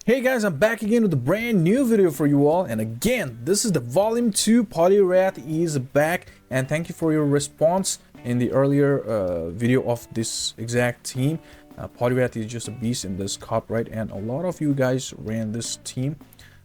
Hey guys, I'm back again with a brand new video for you all, and again this is the volume 2. Poilwrath is back, and thank you for your response in the earlier video of this exact team. Poilwrath is just a beast in this cup, right? And a lot of you guys ran this team.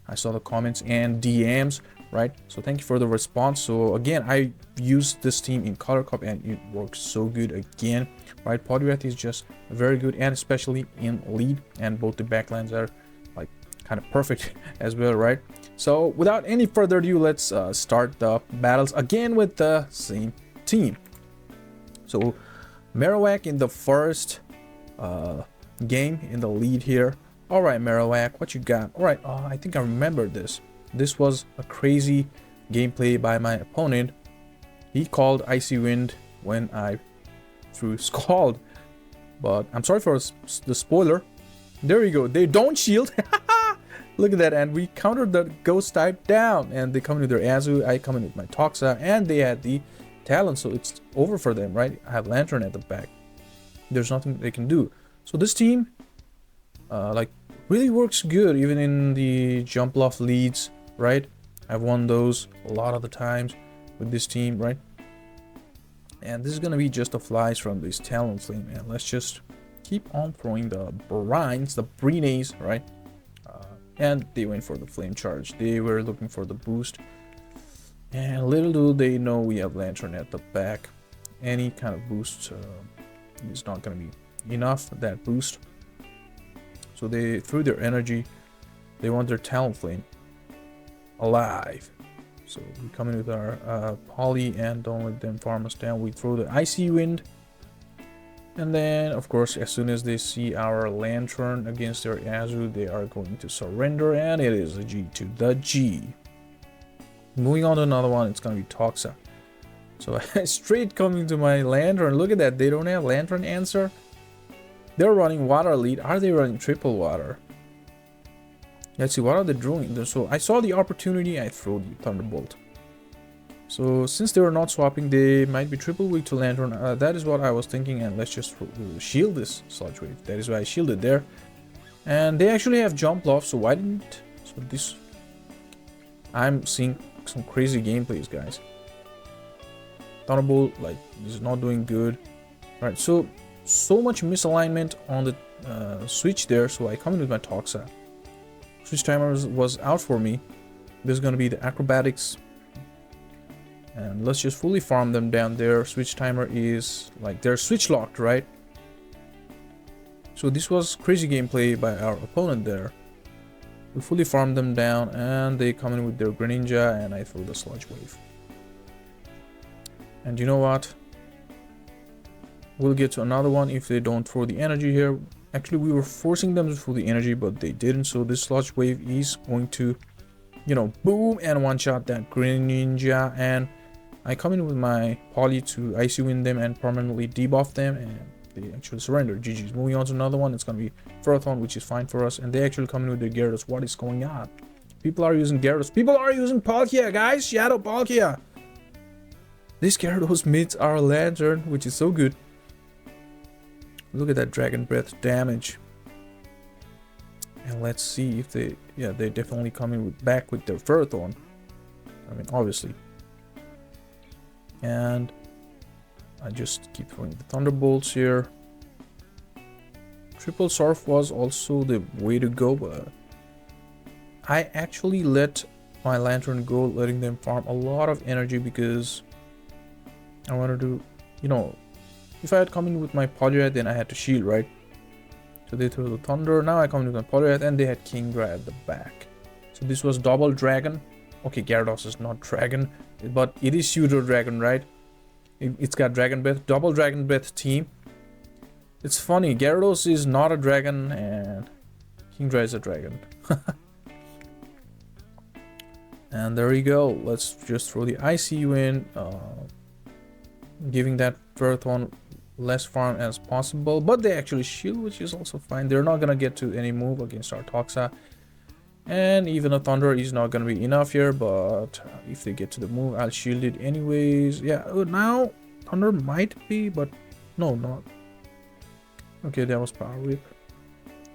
I saw the comments and DMs, right? So thank you for the response. So again, I used this team in color cup and it works so good again, right? Poilwrath is just very good, and especially in lead, and both the backlands are like kind of perfect as well, right? So without any further ado, let's start the battles again with the same team. So Marowak in the first game in the lead here. All right, Marowak, what you got? All right, I think I remember this. This was a crazy gameplay by my opponent. He called Icy Wind when I threw Scald, but I'm sorry for the spoiler. There you go. They don't shield. Look at that. And we countered the ghost type down. And they come in with their Azu. I come in with my Toxa. And they had the Talon. So it's over for them, right? I have Lantern at the back. There's nothing they can do. So this team, like, really works good. Even in the jump off leads, right? I've won those a lot of the times with this team, right? And this is going to be just the flies from this Talon Flame. And let's just keep on throwing the brines, the brines, right? And they went for the flame charge. They were looking for the boost, and little do they know we have Lantern at the back. Any kind of boost is not going to be enough, that boost. So they threw their energy. They want their Talon Flame alive. So we come in with our Poly, and don't let them farm us down. We throw the Icy Wind. And then, of course, as soon as they see our Lantern against their Azu, they are going to surrender, and it is a G to the G. Moving on to another one, it's going to be Toxa. So straight coming to my Lantern. Look at that, they don't have Lantern answer. They're running Water lead. Are they running triple Water? Let's see, what are they doing? So I saw the opportunity, I threw the Thunderbolt. So since they were not swapping, they might be triple weak to Lantern. That is what I was thinking, and let's just shield this Sludge Wave. That is why I shielded there. And they actually have Jump Off, so why didn't... So this... I'm seeing some crazy gameplays, guys. Thunderbolt, like, this is not doing good. Right, so much misalignment on the switch there, so I come in with my Toxa. Switch timer was out for me. This is going to be the Acrobatics. And let's just fully farm them down there. Switch timer is like they're switch locked, right? So this was crazy gameplay by our opponent there. We fully farmed them down, and they come in with their Greninja, and I throw the Sludge Wave. And you know what? We'll get to another one if they don't throw the energy here. Actually, we were forcing them to throw the energy, but they didn't. So this Sludge Wave is going to, you know, boom, and one shot that Greninja, and I come in with my Poly to Icy Wind them and permanently debuff them, and they actually surrender. GG's. Moving on to another one, it's going to be Ferrothorn, which is fine for us, and they actually come in with their Gyarados. What is going on? People are using Gyarados. People are using Palkia, guys! Shadow Palkia! This Gyarados meets our Lantern, which is so good. Look at that Dragon Breath damage. And let's see if they... Yeah, they definitely come in back with their Ferrothorn. I mean, obviously. And I just keep throwing the Thunderbolts here. Triple Surf was also the way to go, but I actually let my Lantern go, letting them farm a lot of energy because I wanted to, you know, if I had come in with my Poilwrath, then I had to shield, right? So they threw the Thunder. Now I come in with my Poilwrath, and they had Kingdra at the back. So this was double Dragon. Okay, Gyarados is not Dragon, but it is pseudo Dragon, right? It's got Dragon Breath, double Dragon Breath team. It's funny, Gyarados is not a dragon and Kingdra is a dragon. And there you go. Let's just throw the Icy Wind, giving that Ferrothorn less farm as possible, but they actually shield, which is also fine. They're not gonna get to any move against our Toxa. And even a Thunder is not going to be enough here, but if they get to the move, I'll shield it anyways. Yeah, now Thunder might be, but no, not. Okay, that was Power Whip.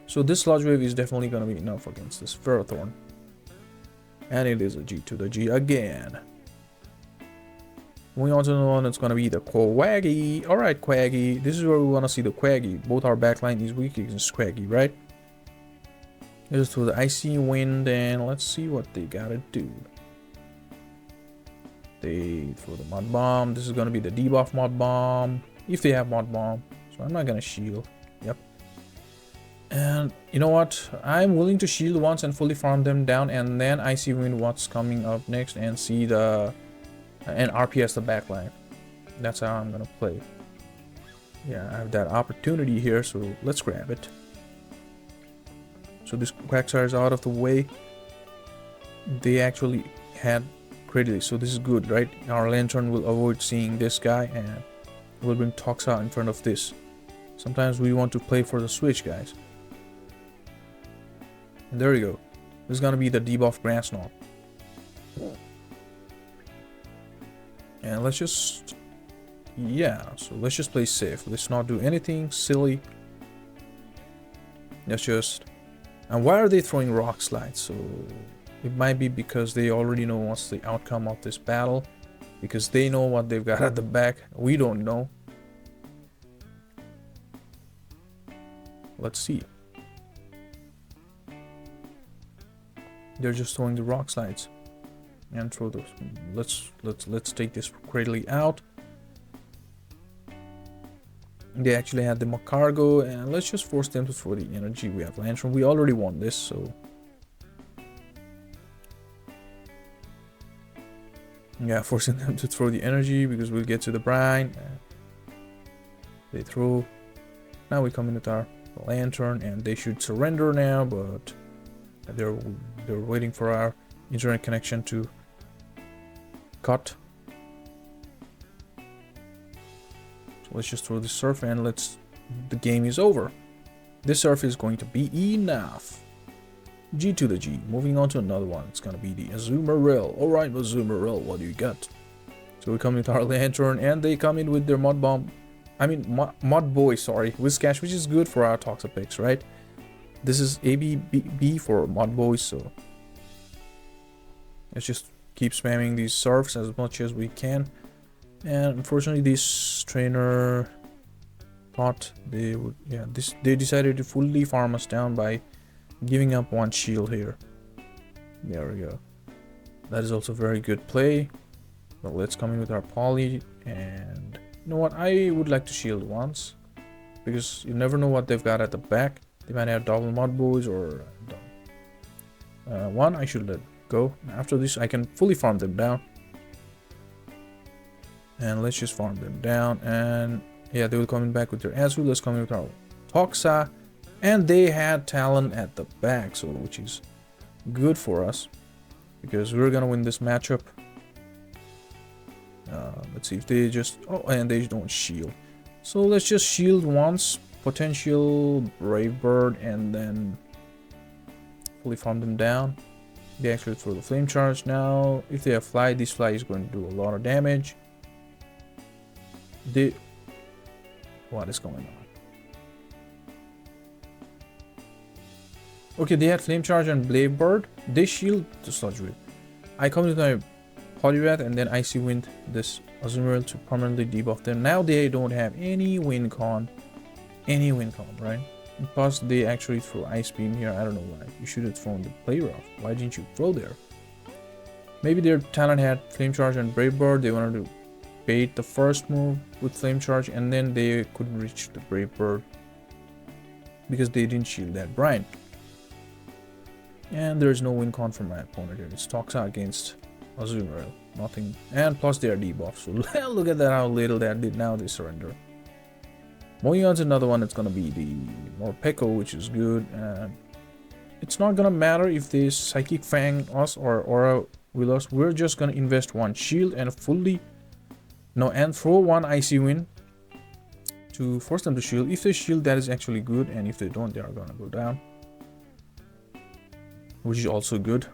So this Sludge Wave is definitely gonna be enough against this Ferrothorn. And it is a G to the G again. Moving on to the one that's gonna be the Quaggy. Alright, Quaggy. This is where we wanna see the Quaggy. Both our backline is weak against Quaggy, right? Here's to the Icy Wind, and let's see what they gotta do. They throw the Mud Bomb. This is gonna be the debuff Mud Bomb, if they have Mud Bomb. So I'm not gonna shield. Yep. And you know what? I'm willing to shield once and fully farm them down, and then Icy Wind what's coming up next and see the and RPS the backline. That's how I'm gonna play. Yeah, I have that opportunity here, so let's grab it. So this Quagsire is out of the way. They actually had credit, so this is good, right? Our Lantern will avoid seeing this guy and will bring Toxa in front of this. Sometimes we want to play for the switch, guys. And there you go. This is gonna be the debuff Grand Snob. And let's just, yeah, so let's just play safe. Let's not do anything silly. Let's just, and why are they throwing rock slides? So it might be because they already know what's the outcome of this battle, because they know what they've got at the back. We don't know. Let's see. They're just throwing the rock slides and throw those. Let's take this Cradley out. They actually had the Macargo, and let's just force them to throw the energy. We have Lantern. We already won this, so yeah, forcing them to throw the energy because we'll get to the brine. They throw. Now we come in with our Lantern, and they should surrender now, but they're waiting for our internet connection to cut. So let's just throw the Surf, and the game is over. This Surf is going to be enough. G to the G. Moving on to another one. It's gonna be the Azumarill. Alright, Azumarill, what do you got? So we come with our Lantern, and they come in with their Mud Bomb. I mean, Mud Boy, sorry. Whiscash, which is good for our Toxic picks, right? This is ABB for Mud Boys, so let's just keep spamming these Surfs as much as we can. And unfortunately, this trainer thought they would, yeah, they decided to fully farm us down by giving up one shield here. There we go. That is also very good play. But let's come in with our Poly, and you know what? I would like to shield once, because you never know what they've got at the back. They might have double Mud Boys or one. I should let go. After this, I can fully farm them down. And let's just farm them down. And yeah, they will come in back with their Azul. Let's come in with our Toxa. And they had Talon at the back, so which is good for us, because we're gonna win this matchup. Let's see if they just, oh, and they don't shield. So let's just shield once, potential Brave Bird, and then fully farm them down. They actually throw the Flame Charge now. If they have Fly, this Fly is going to do a lot of damage. What is going on? Okay, they had Flame Charge and Blade Bird. They shield the Sludge Wave. I come with my Poilwrath, and then Icy Wind this Azumarill to permanently debuff them. Now they don't have any win con. Right? Plus they actually throw Ice Beam here. I don't know why. You should have thrown the Poilwrath. Why didn't you throw there? Maybe their talent had Flame Charge and Brave Bird. They wanted to bait the first move with Flame Charge, and then they couldn't reach the Brave Bird because they didn't shield that brine. And there's no win con for my opponent here. It's Toxa against Azumarill. Nothing. And plus they are debuffed. So look at that, how little that did. Now they surrender. Moving on to another one, it's gonna be the Morpeko, which is good. It's not gonna matter if they Psychic Fang us or Aura will us. We're just gonna invest one shield and and throw one Icy Wind to force them to shield. If they shield, that is actually good, and if they don't, they are gonna go down, which is also good.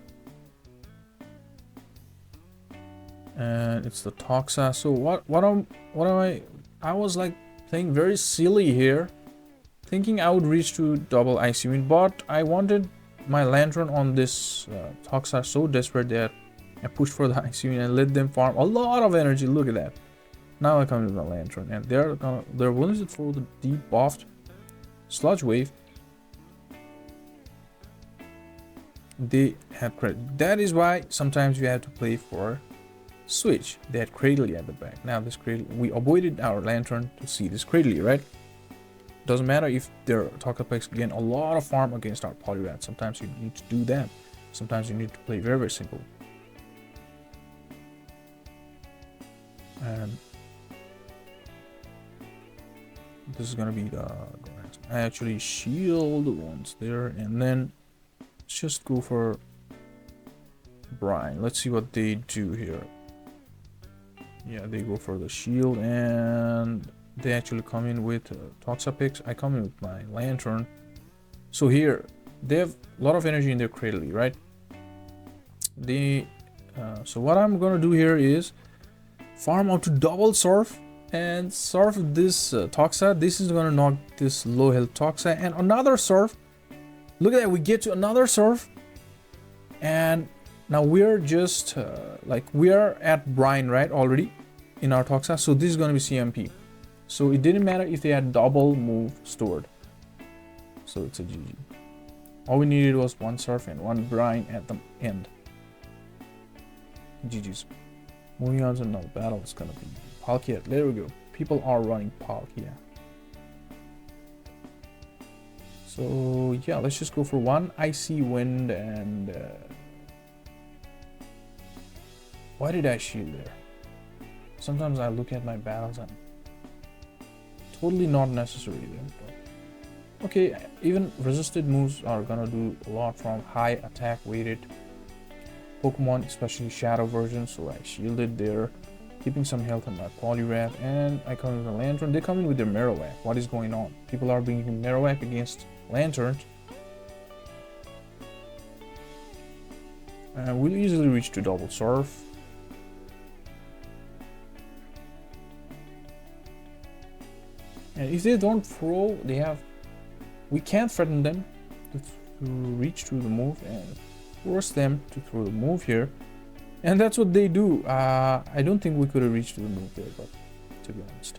And it's the Toxa. So what am I was like playing very silly here, thinking I would reach to double Icy Wind, but I wanted my Lantern on this Toxa so desperate that I pushed for the Icy Wind and let them farm a lot of energy. Look at that. Now I come with my Lantern, and they're willing to throw the deep buffed Sludge Wave. They have credit. That is why sometimes you have to play for switch. They had Cradily at the back. Now this Cradily, we avoided our Lantern to see this Cradily, right? Doesn't matter if their Toxapex gain a lot of farm against our Poilwrath. Sometimes you need to do that. Sometimes you need to play very, very simple. And this is gonna be the I actually shield once there, and then let's just go for Brian. Let's see what they do here. Yeah, they go for the shield, and they actually come in with Toxapex. I come in with my Lantern. So here they have a lot of energy in their Cradily, right? So what I'm gonna do here is farm out to double Surf and Surf this Toxa. This is gonna knock this low health Toxa, and another Surf. Look at that, we get to another Surf, and now we're just like we are at Brine, right, already in our Toxa. So this is gonna be CMP. So it didn't matter if they had double move stored. So it's a GG. All we needed was one Surf and one Brine at the end. GG's. Moving on to another battle, it's gonna be Palkia. There we go. People are running Palkia. So yeah, let's just go for one Icy Wind and why did I shield there? Sometimes I look at my battles and totally not necessary there. But okay, even resisted moves are gonna do a lot from high attack weighted Pokemon, especially Shadow version. So I shielded there, keeping some health on my Poilwrath, and I come with a Lantern. They come in with their Marowak. What is going on? People are bringing Marowak against Lanturns. And we'll easily reach to double Surf. And if they don't throw, we can't threaten them to reach to the move and force them to throw the move here. And that's what they do. I don't think we could have reached to the move there, but to be honest.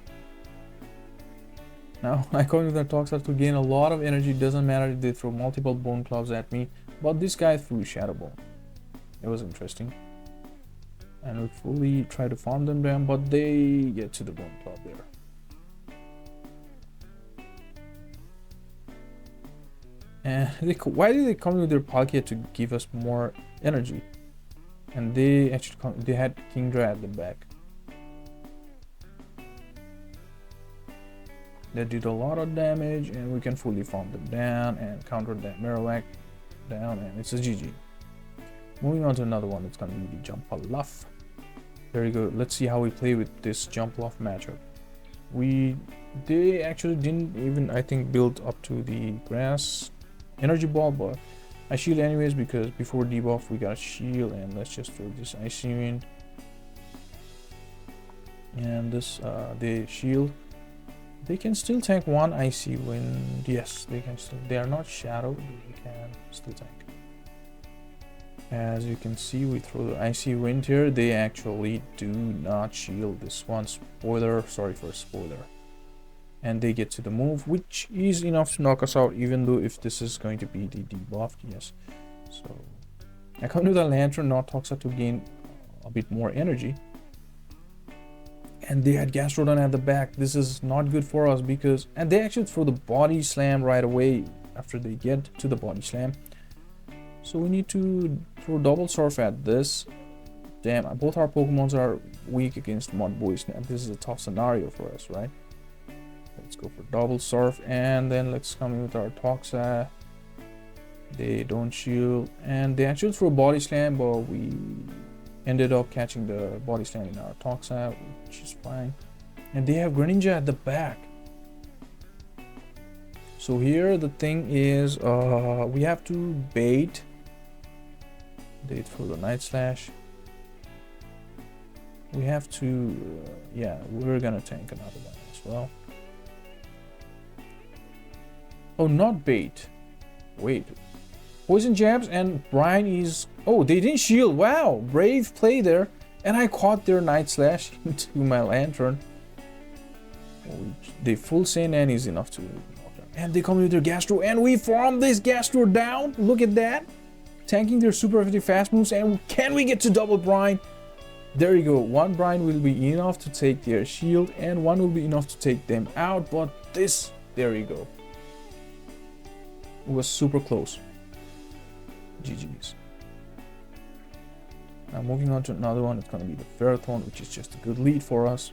Now, I come with that Toxa to gain a lot of energy. Doesn't matter if they throw multiple Bone Clubs at me, but this guy threw Shadow Ball. It was interesting. And we fully try to farm them down, but they get to the Bone Club there. And why did they come with their Palkia to give us more energy? And they actually they had Kingdra at the back. They did a lot of damage, and we can fully farm them down and counter that Marowak down, and it's a GG. Moving on to another one, it's gonna be the Jumpluff. There you go. Let's see how we play with this Jumpluff matchup. They actually didn't even, I think, build up to the grass energy ball, but I shield anyways because before debuff we got a shield, and let's just throw this Icy Wind and this they shield. They can still tank one Icy Wind. Yes, they can still. They are not Shadow, they can still tank. As you can see, we throw the Icy Wind here. They actually do not shield this one. Spoiler, sorry for spoiler. And they get to the move, which is enough to knock us out, even though if this is going to be the debuffed, yes. So I come to the Lantern, not Toxa, to gain a bit more energy. And they had Gastrodon at the back. This is not good for us because, and they actually throw the Body Slam right away after they get to the Body Slam. So we need to throw double Surf at this. Damn, both our Pokemons are weak against Mud Boys. Now this is a tough scenario for us, right? Let's go for double Surf, and then let's come in with our Toxa. They don't shield, and they actually throw Body Slam, but we ended up catching the Body Slam in our Toxa, which is fine. And they have Greninja at the back. So here the thing is, we have to bait. They throw the Night Slash. We have to, yeah, we're gonna tank another one as well. Oh, not bait. Wait. Poison jabs and Brian is... Oh, they didn't shield. Wow. Brave play there. And I caught their Night Slash into my Lantern. Oh, the full Saiyan is enough to... And they come with their Gastro. And we farm this Gastro down. Look at that. Tanking their super effective fast moves. And can we get to double Brian? There you go. One Brian will be enough to take their shield. And one will be enough to take them out. But this... There you go. It was super close. GG's. Now moving on to another one. It's going to be the Ferrothorn, which is just a good lead for us.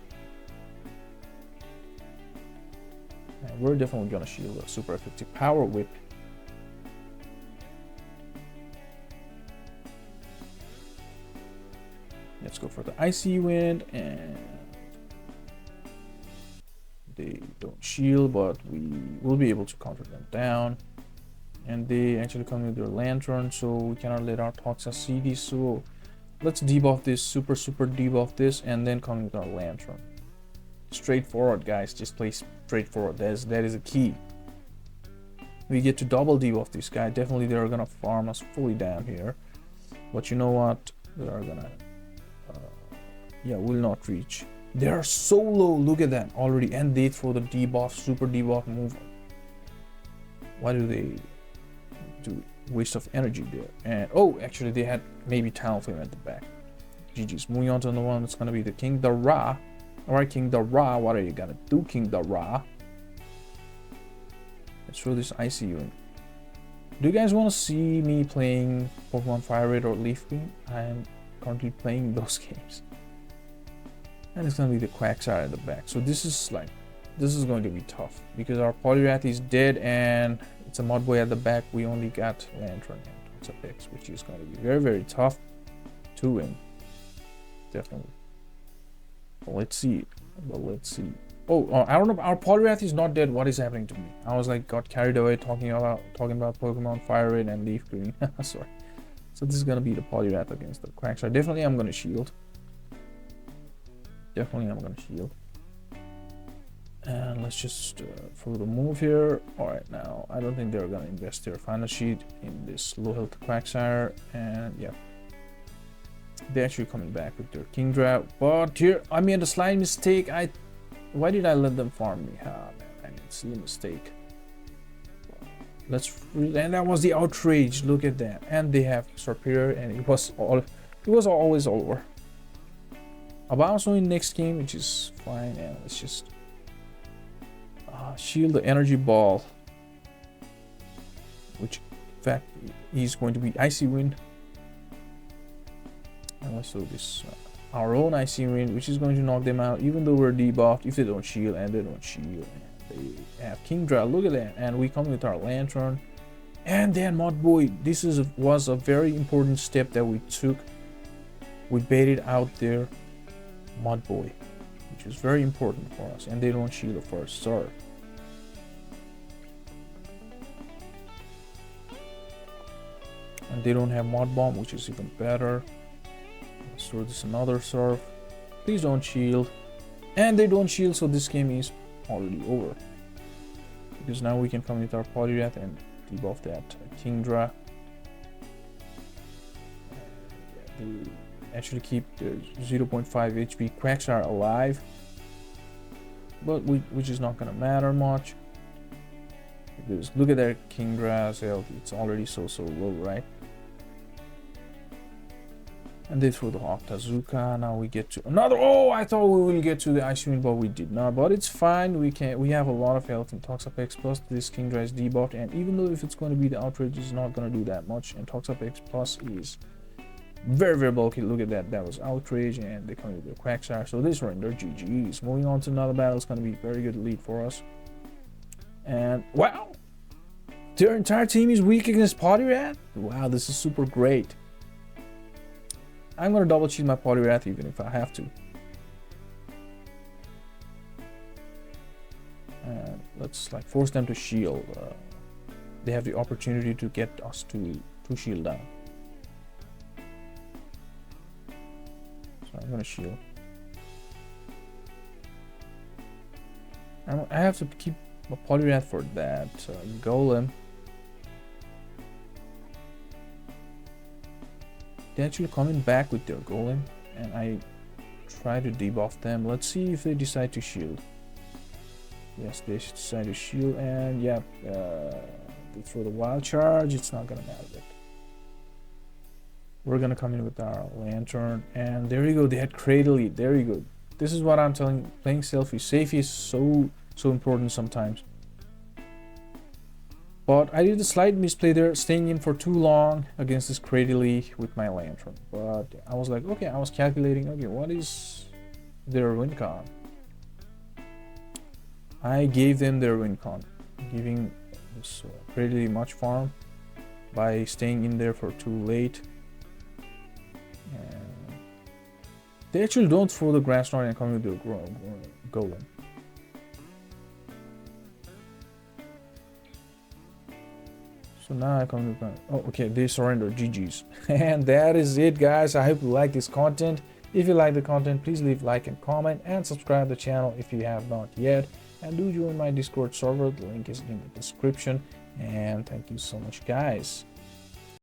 And we're definitely going to shield a super effective Power Whip. Let's go for the Icy Wind, and they don't shield, but we will be able to counter them down. And they actually come with their Lantern, so we cannot let our Toxa see this. So let's debuff this, super debuff this, and then come with our Lantern. Straightforward, guys. Just play straightforward. That is a key. We get to double debuff this guy. Definitely they're gonna farm us fully down here. But you know what? They are gonna... yeah, will not reach. They are so low. Look at that already. And they throw the debuff, super debuff move. Why do they do waste of energy there? And oh, actually they had maybe Talonflame at the back. GG's. Moving on to another one. It's gonna be the King Dara. Alright, King Dara, what are you gonna do, King Dara? Let's throw this Icy Wind. Do you guys want to see me playing Pokemon Fire Red or Leaf Green? I am currently playing those games. And it's gonna be the Quagsire at the back. So this is going to be tough because our Poilwrath is dead and it's a Mudboy at the back. We only got Lantern and Toxapex, which is going to be very tough to win. Definitely. But let's see. Oh, I don't know. Our Poilwrath is not dead. What is happening to me? I was like got carried away talking about Pokemon Fire Red and Leaf Green. Sorry. So this is gonna be the Poilwrath against the Quagsire. Definitely, I'm gonna shield. And let's just throw the move here. Alright, now I don't think they're gonna invest their final sheet in this low health Quagsire. And yeah, they're actually coming back with their Kingdra. But here I made a slight mistake. Why did I let them farm me? Man, I made a silly mistake. And that was the outrage. Look at that. And they have Serperior, and it was always over. Abounce in next game, which is fine. And let's just shield the energy ball, which in fact is going to be Icy Wind. And let's do this our own Icy Wind, which is going to knock them out, even though we're debuffed. If they don't shield, and they don't shield, and they have Kingdra. Look at that. And we come with our Lantern, and then Mudboy. This was a very important step that we took. We baited out their Mudboy, which is very important for us, and they don't shield the first star. And they don't have Mud Bomb, which is even better. Let's throw this another Surf. Please don't shield. And they don't shield, so this game is already over. Because now we can come with our Poilwrath and debuff that Kingdra. They actually keep the 0.5 HP Quagsire alive. But which is not gonna matter much. Because look at their Kingdra's health. It's already so low, right? And they throw the Octazooka. Now we get to another. Oh, I thought we will get to the Ice Wind, but we did not. But it's fine. We have a lot of health in Toxapex Plus. This Kingdra is debuffed, and even though if it's going to be the outrage, it's not going to do that much. And Toxapex Plus is very bulky. Look at that. That was outrage, and they come with their Quagsire. So this render GG's. Moving on to another battle. It's going to be a very good lead for us. And wow, their entire team is weak against Poilwrath. Wow, this is super great. I'm gonna double shield my Poilwrath even if I have to. And let's like force them to shield. They have the opportunity to get us to shield down. So I'm gonna shield. I have to keep a Poilwrath for that golem. They actually coming back with their golem, and I try to debuff them. Let's see if they decide to shield. Yes, they decide to shield, and yeah, they throw the wild charge. It's not gonna matter. But we're gonna come in with our lantern, and there you go. They had Cradle. There you go. This is what I'm telling. Playing selfie. Safety is so important sometimes. But I did a slight misplay there, staying in for too long against this Cradle with my lantern. But I was like, okay, I was calculating, okay, what is their win con? I gave them their win con, giving this Cradle much farm by staying in there for too late. And they actually don't throw the grass knot and come with their golem. So now I come to, oh, okay, they surrender. GG's. And that is it, guys. I hope you like this content. If you like the content, please leave like and comment, and subscribe to the channel if you have not yet. And do join my Discord server. The link is in the description. And thank you so much, guys.